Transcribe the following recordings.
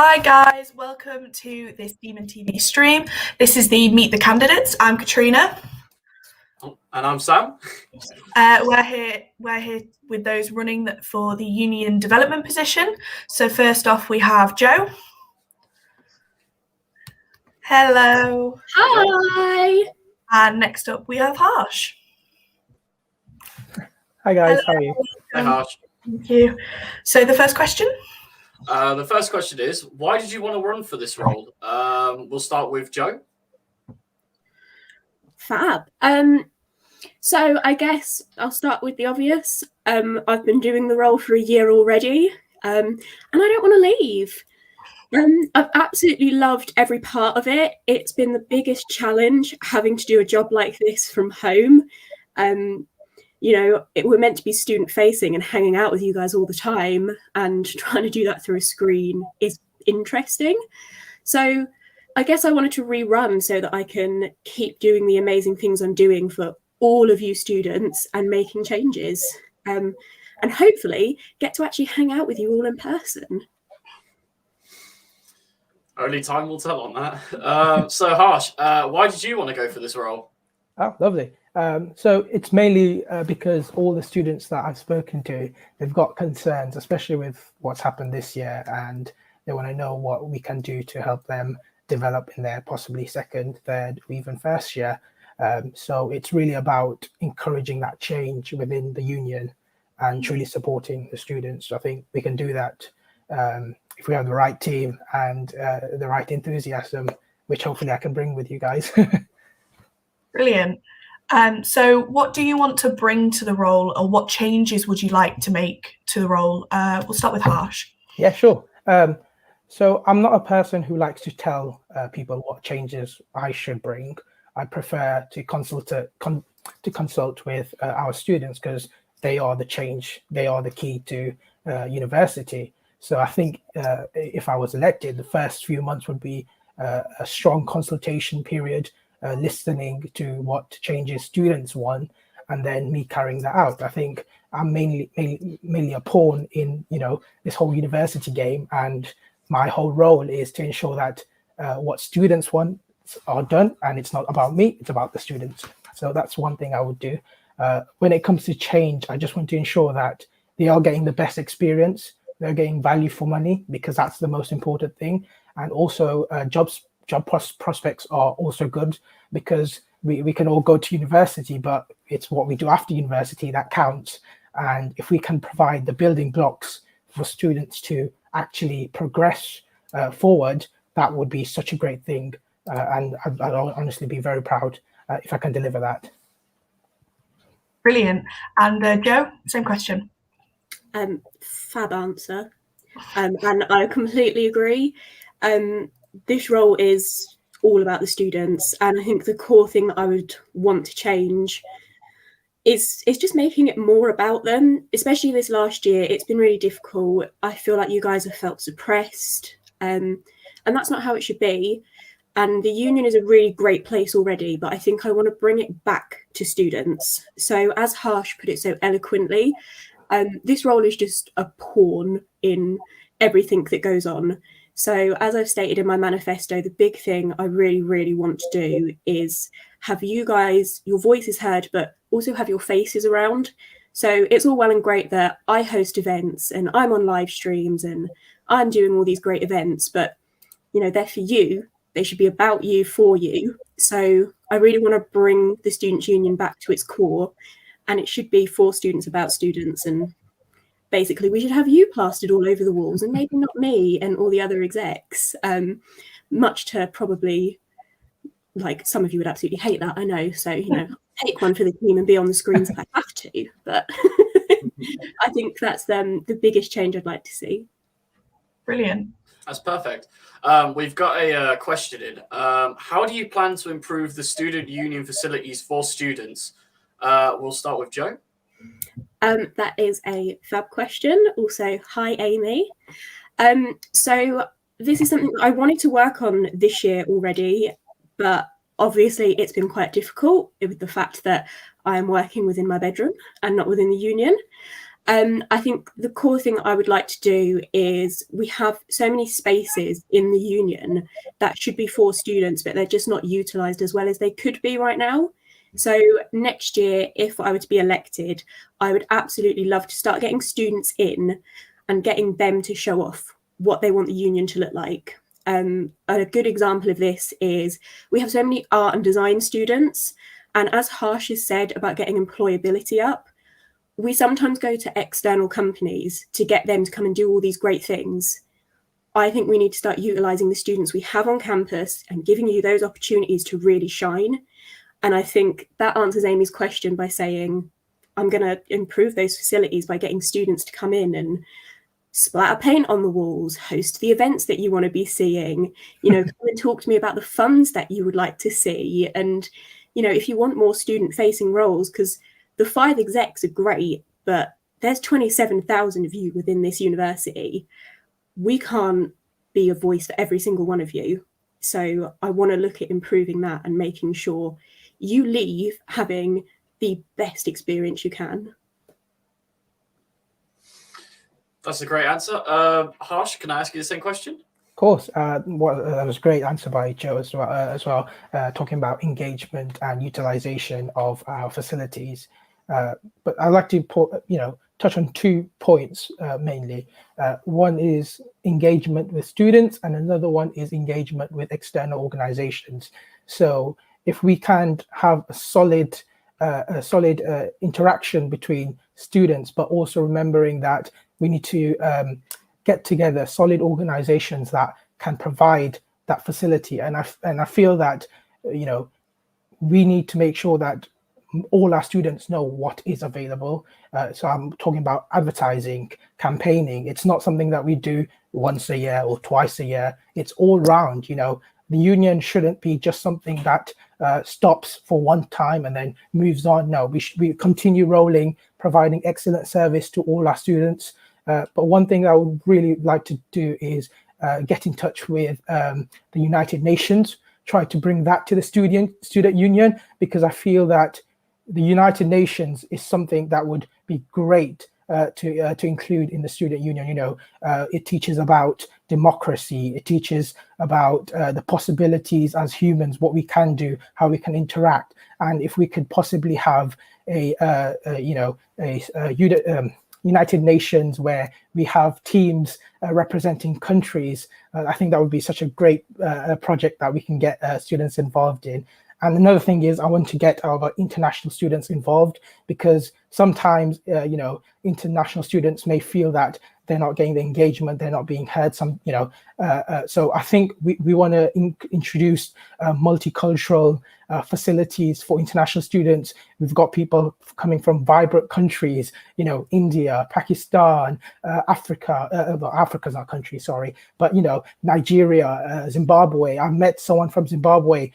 Hi guys, welcome to this Demon TV stream. This is the Meet the Candidates. I'm Katrina. And I'm Sam. We're here with those running for the union development position. So first off, we have Joe. Hello. Hi. And next up, we have Harsh. Hi guys, Hello. How are you? Hi, Harsh. Thank you. So the first question? The first question is, why did you want to run for this role? We'll start with Joe. Fab. So I guess I'll start with the obvious. I've been doing the role for a year already, and I don't want to leave. I've absolutely loved every part of it. It's been the biggest challenge having to do a job like this from home. We're meant to be student facing and hanging out with you guys all the time, and trying to do that through a screen is interesting. So I guess I wanted to rerun so that I can keep doing the amazing things I'm doing for all of you students and making changes, and hopefully get to actually hang out with you all in person. Only time will tell on that. So Harsh, why did you want to go for this role? Oh, lovely. So it's mainly because all the students that I've spoken to, they've got concerns, especially with what's happened this year, and they want to know what we can do to help them develop in their possibly second, third, or even first year. So it's really about encouraging that change within the union and truly supporting the students. I think we can do that if we have the right team and the right enthusiasm, which hopefully I can bring with you guys. Brilliant. So what do you want to bring to the role, or what changes would you like to make to the role? We'll start with Harsh. Yeah, sure. So I'm not a person who likes to tell people what changes I should bring. I prefer to consult with our students, because they are the change. They are the key to university. So I think if I was elected, the first few months would be a strong consultation period, listening to what changes students want, and then me carrying that out. I think I'm mainly a pawn in this whole university game, and my whole role is to ensure that what students want are done, and it's not about me, it's about the students. So that's one thing I would do. When it comes to change, I just want to ensure that they are getting the best experience, they're getting value for money, because that's the most important thing. And also job prospects are also good, because we can all go to university, but it's what we do after university that counts. And if we can provide the building blocks for students to actually progress forward, that would be such a great thing. And I'd honestly be very proud if I can deliver that. Brilliant. And Joe, same question. Fab answer. And I completely agree. This role is all about the students, and I think the core thing that I would want to change is just making it more about them. Especially this last year, it's been really difficult. I feel like you guys have felt suppressed, and that's not how it should be. And the union is a really great place already, but I think I want to bring it back to students. So as Harsh put it so eloquently, this role is just a pawn in everything that goes on. So as I've stated in my manifesto, the big thing I really, really want to do is have you guys, your voices heard, but also have your faces around. So it's all well and great that I host events and I'm on live streams and I'm doing all these great events, but they're for you. They should be about you, for you. So I really want to bring the Students' Union back to its core, and it should be for students, about students. And basically, we should have you plastered all over the walls, and maybe not me and all the other execs, much to probably, like, some of you would absolutely hate that, I know. So, take one for the team and be on the screens if I have to. But I think that's the biggest change I'd like to see. Brilliant. That's perfect. We've got a question in. How do you plan to improve the student union facilities for students? We'll start with Joe. That is a fab question. Also, hi, Amy. So this is something I wanted to work on this year already, but obviously it's been quite difficult with the fact that I am working within my bedroom and not within the union. I think the core thing I would like to do is we have so many spaces in the union that should be for students, but they're just not utilised as well as they could be right now. So next year, if I were to be elected, I would absolutely love to start getting students in and getting them to show off what they want the union to look like. A good example of this is we have so many art and design students, and as Harsh has said about getting employability up, we sometimes go to external companies to get them to come and do all these great things. I think we need to start utilising the students we have on campus and giving you those opportunities to really shine. And I think that answers Amy's question by saying, I'm going to improve those facilities by getting students to come in and splatter paint on the walls, host the events that you want to be seeing, come and talk to me about the funds that you would like to see. And, if you want more student facing roles, because the 5 execs are great, but there's 27,000 of you within this university. We can't be a voice for every single one of you. So I want to look at improving that and making sure you leave having the best experience you can. That's a great answer. Harsh, can I ask you the same question? Of course, that was a great answer by Joe as well, talking about engagement and utilization of our facilities. But I'd like to touch on 2 points mainly. One is engagement with students, and another one is engagement with external organizations. So if we can have a solid interaction between students, but also remembering that we need to get together solid organizations that can provide that facility. And I feel that, we need to make sure that all our students know what is available. So I'm talking about advertising, campaigning. It's not something that we do once a year or twice a year. It's all round. The union shouldn't be just something that stops for one time and then moves on. No, we continue rolling, providing excellent service to all our students. But one thing I would really like to do is get in touch with the United Nations, try to bring that to the student union, because I feel that the United Nations is something that would be great to include in the student union. It teaches about democracy. It teaches about the possibilities as humans, what we can do, how we can interact, and if we could possibly have a United Nations where we have teams representing countries, I think that would be such a great project that we can get students involved in. And another thing is I want to get our international students involved, because sometimes, international students may feel that they're not getting the engagement, they're not being heard. So I think we want to introduce multicultural facilities for international students. We've got people coming from vibrant countries, India, Pakistan, Africa. Africa's not a country, sorry, but Nigeria, Zimbabwe. I met someone from Zimbabwe.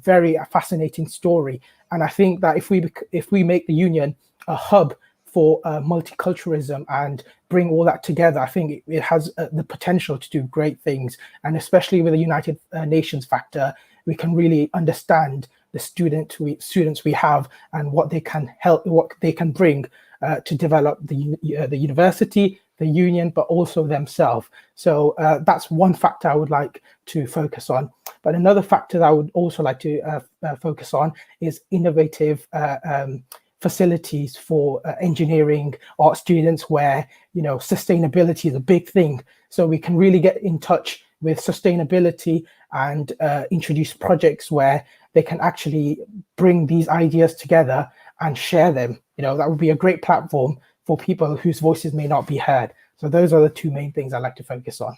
Very fascinating story. And I think that if we make the union a hub for multiculturalism and bring all that together, I think it has the potential to do great things. And especially with the United Nations factor, we can really understand the students we have and what they can help, what they can bring to develop the university, the union, but also themselves. So that's one factor I would like to focus on. But another factor that I would also like to focus on is innovative facilities for engineering art students, where sustainability is a big thing. So we can really get in touch with sustainability and introduce projects where they can actually bring these ideas together and share them. That would be a great platform for people whose voices may not be heard. So those are the 2 main things I like to focus on.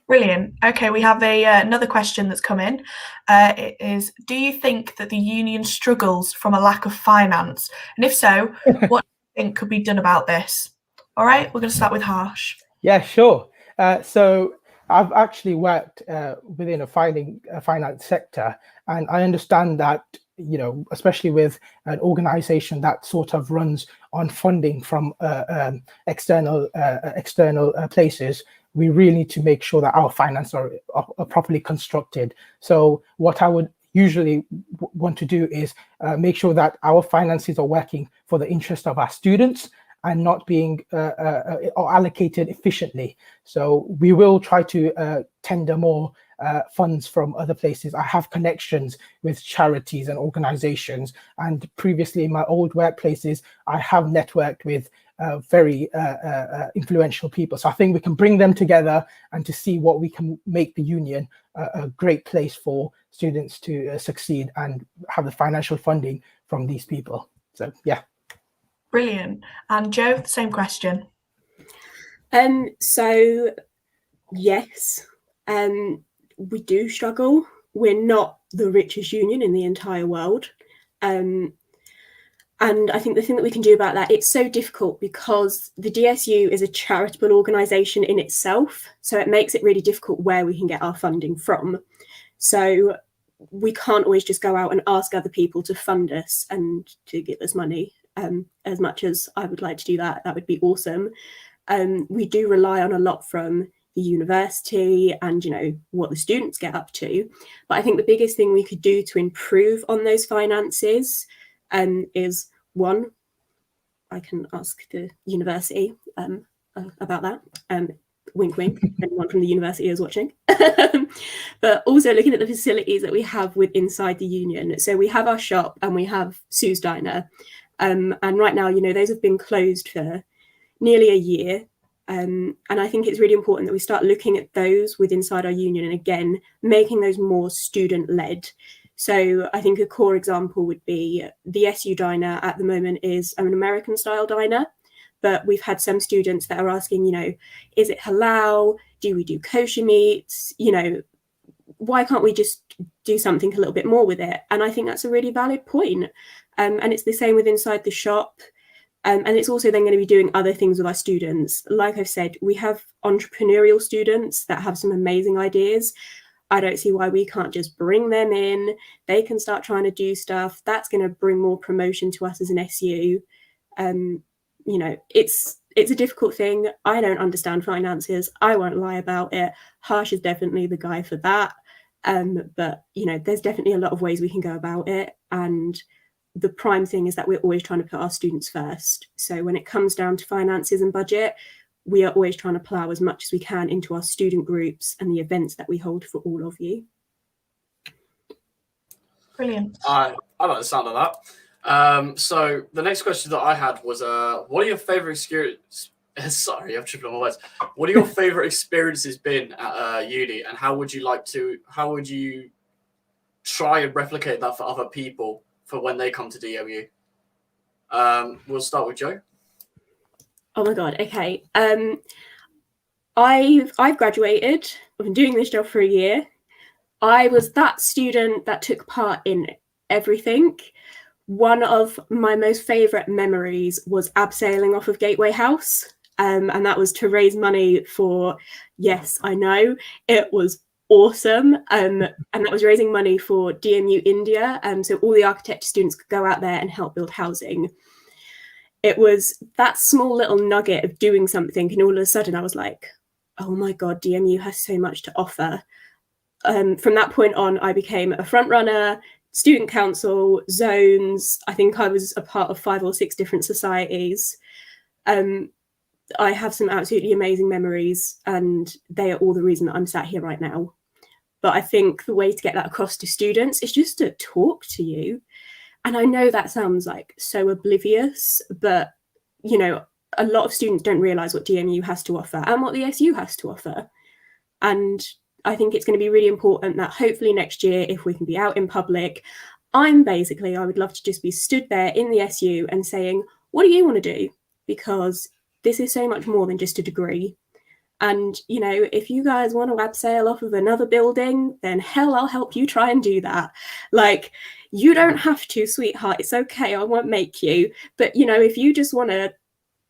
Brilliant. Okay, we have another question that's come in. It is, do you think that the union struggles from a lack of finance? And if so, what do you think could be done about this? All right, we're going to start with Harsh. Yeah, sure. So I've actually worked within a finance sector, and I understand that, especially with an organization that sort of runs on funding from external places, we really need to make sure that our finances are properly constructed. So what I would usually want to do is make sure that our finances are working for the interest of our students and not being or allocated efficiently. So we will try to tender more funds from other places. I have connections with charities and organizations, and previously in my old workplaces, I have networked with very influential people. So I think we can bring them together and to see what we can make the union a great place for students to succeed and have the financial funding from these people. So yeah. Brilliant. And Joe, the same question. So yes, we do struggle. We're not the richest union in the entire world. And I think the thing that we can do about that, it's so difficult because the DSU is a charitable organisation in itself. So it makes it really difficult where we can get our funding from. So we can't always just go out and ask other people to fund us and to give us money. As much as I would like to do that, that would be awesome. We do rely on a lot from the university and, you know, what the students get up to. But I think the biggest thing we could do to improve on those finances is, one, I can ask the university about that. Wink, wink, anyone from the university is watching. But also looking at the facilities that we have with inside the union. So we have our shop and we have Sue's Diner. And right now, you know, those have been closed for nearly a year. And I think it's really important that we start looking at those with inside our union and again, making those more student-led. So I think a core example would be the SU Diner at the moment is an American style diner, but we've had some students that are asking, you know, is it halal? Do we do kosher meats? You know, why can't we just do something a little bit more with it? And I think that's a really valid point. And it's the same with inside the shop. And it's also then going to be doing other things with our students. Like I've said, we have entrepreneurial students that have some amazing ideas. I don't see why we can't just bring them in. They can start trying to do stuff. That's going to bring more promotion to us as an SU. You know, it's a difficult thing. I don't understand finances. I won't lie about it. Harsh is definitely the guy for that. But, you know, there's definitely a lot of ways we can go about it. And the prime thing is that we're always trying to put our students first. So when it comes down to finances and budget, we are always trying to plough as much as we can into our student groups and the events that we hold for all of you. Brilliant. I like the sound of that. So the next question that I had was, what are your favourite experiences? Sorry, I'm tripping on my words. What are your favourite experiences been at uni, and how would you try and replicate that for other people for when they come to DMU? We'll start with Joe. Oh my God. Okay. I've graduated. I've been doing this job for a year. I was that student that took part in everything. One of my most favourite memories was abseiling off of Gateway House. And that was to raise money for, yes, I know, it was awesome. And that was raising money for DMU India. So all the architecture students could go out there and help build housing. It was that small little nugget of doing something, and all of a sudden I was like, oh my God, DMU has so much to offer. From that point on, I became a front runner, student council, zones. I think I was a part of 5 or 6 different societies. I have some absolutely amazing memories, and they are all the reason that I'm sat here right now. But I think the way to get that across to students is just to talk to you. And I know that sounds like so oblivious, but, you know, a lot of students don't realise what DMU has to offer and what the SU has to offer. And I think it's going to be really important that hopefully next year, if we can be out in public, I would love to just be stood there in the SU and saying, what do you want to do? Because this is so much more than just a degree. And, you know, if you guys want to abseil off of another building, then hell, I'll help you try and do that. Like, you don't have to, sweetheart. It's okay. I won't make you. But, you know, if you just want to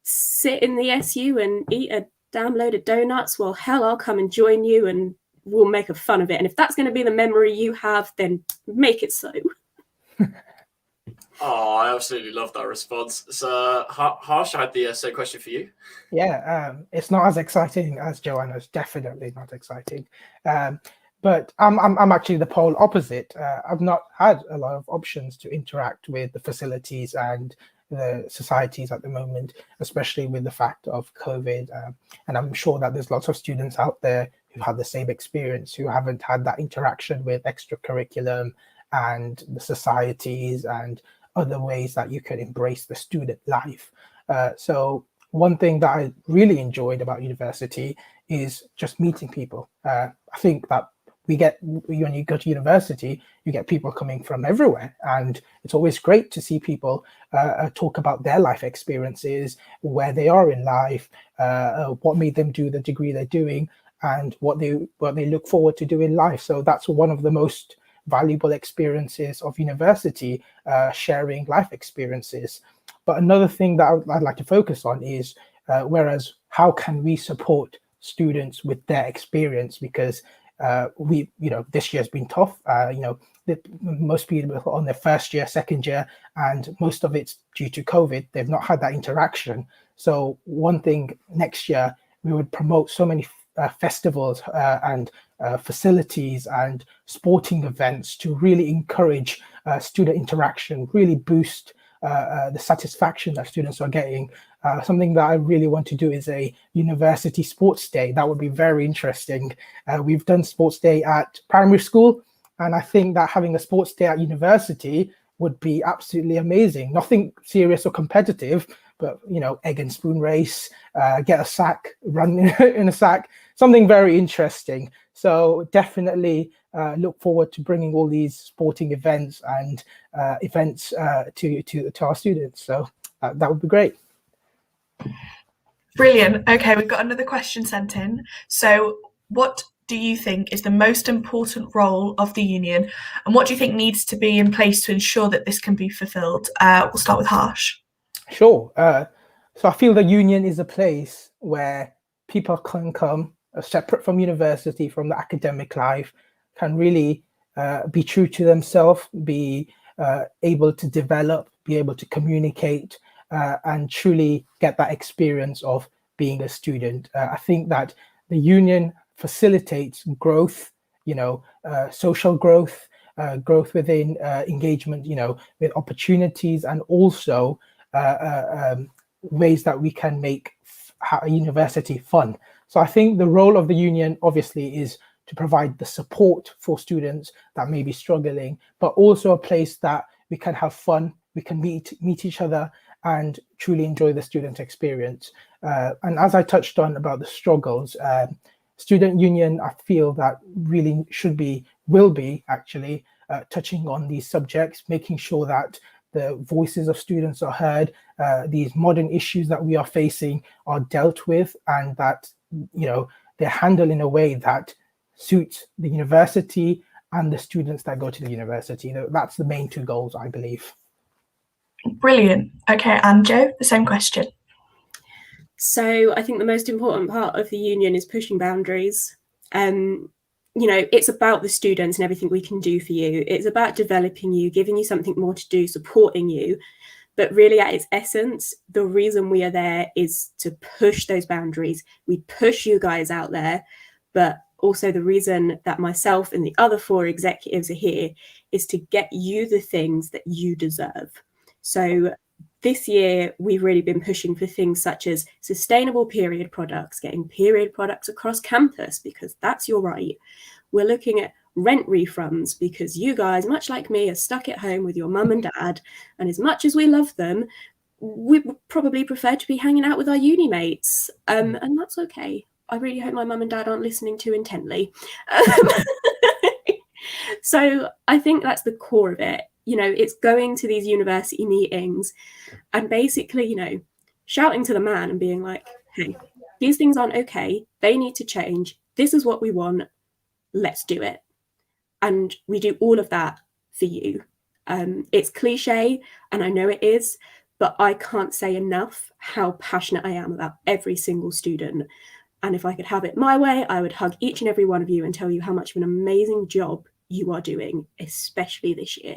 sit in the SU and eat a damn load of donuts, well, hell, I'll come and join you and we'll make a fun of it. And if that's going to be the memory you have, then make it so. Oh, I absolutely love that response. So, Harsh, I had the same question for you. Yeah, it's not as exciting as Joanna's. Definitely not exciting. But I'm actually the pole opposite. I've not had a lot of options to interact with the facilities and the societies at the moment, especially with the fact of COVID. And I'm sure that there's lots of students out there who had the same experience, who haven't had that interaction with extracurriculum and the societies and other ways that you could embrace the student life. So one thing that I really enjoyed about university is just meeting people. I think that when you go to university, you get people coming from everywhere, and it's always great to see people talk about their life experiences, where they are in life, what made them do the degree they're doing, and what they look forward to do in life. So that's one of the most valuable experiences of university, sharing life experiences. But another thing that I'd like to focus on is whereas how can we support students with their experience, because this year's been tough. Most people are on their first year, second year, and most of it's due to COVID. They've not had that interaction. So one thing next year, we would promote so many festivals and facilities and sporting events to really encourage student interaction, really boost the satisfaction that students are getting. Something that I really want to do is a university sports day. That would be very interesting. We've done sports day at primary school, and I think that having a sports day at university would be absolutely amazing. Nothing serious or competitive, but egg and spoon race, get a sack, run in a sack, something very interesting. So definitely look forward to bringing all these sporting events and events to our students. So that would be great. Brilliant. Okay, we've got another question sent in. So what do you think is the most important role of the union, and what do you think needs to be in place to ensure that this can be fulfilled? We'll start with Harsh. Sure. So I feel the union is a place where people can come separate from university, from the academic life, can really be true to themselves, be able to develop, be able to communicate, and truly get that experience of being a student. I think that the union facilitates growth, social growth, growth within engagement, with opportunities, and also ways that we can make a university fun. So I think the role of the union obviously is to provide the support for students that may be struggling, but also a place that we can have fun, we can meet each other and truly enjoy the student experience. And as I touched on about the struggles, student union, I feel that really will be actually touching on these subjects, making sure that the voices of students are heard, these modern issues that we are facing are dealt with, and that they're handled in a way that suits the university and the students that go to the university. That's the main two goals, I believe. Brilliant. Okay, and Jo, the same question. So I think the most important part of the union is pushing boundaries. It's about the students and everything we can do for you. It's about developing you, giving you something more to do, supporting you. But really, at its essence, the reason we are there is to push those boundaries. We push you guys out there, but also the reason that myself and the other 4 executives are here is to get you the things that you deserve. So this year, we've really been pushing for things such as sustainable period products, getting period products across campus, because that's your right. We're looking at rent refunds because you guys, much like me, are stuck at home with your mum and dad. And as much as we love them, we would probably prefer to be hanging out with our uni mates. And that's okay. I really hope my mum and dad aren't listening too intently. So I think that's the core of it. It's going to these university meetings and basically, shouting to the man and being like, hey, these things aren't okay. They need to change. This is what we want. Let's do it. And we do all of that for you. It's cliche, and I know it is, but I can't say enough how passionate I am about every single student. And if I could have it my way, I would hug each and every one of you and tell you how much of an amazing job you are doing, especially this year.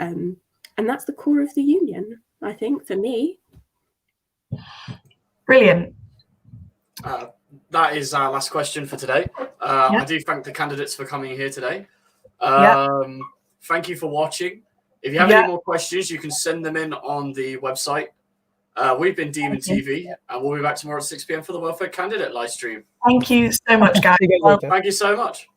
And that's the core of the union, I think, for me. Brilliant. That is our last question for today. I do thank the candidates for coming here today. Thank you for watching. If you have Yeah. any more questions, you can send them in on the website. We've been Demon TV, and we'll be back tomorrow at 6 p.m. for the Welfare Candidate live stream. Thank you so much, guys. See you guys Well, later. Thank you so much.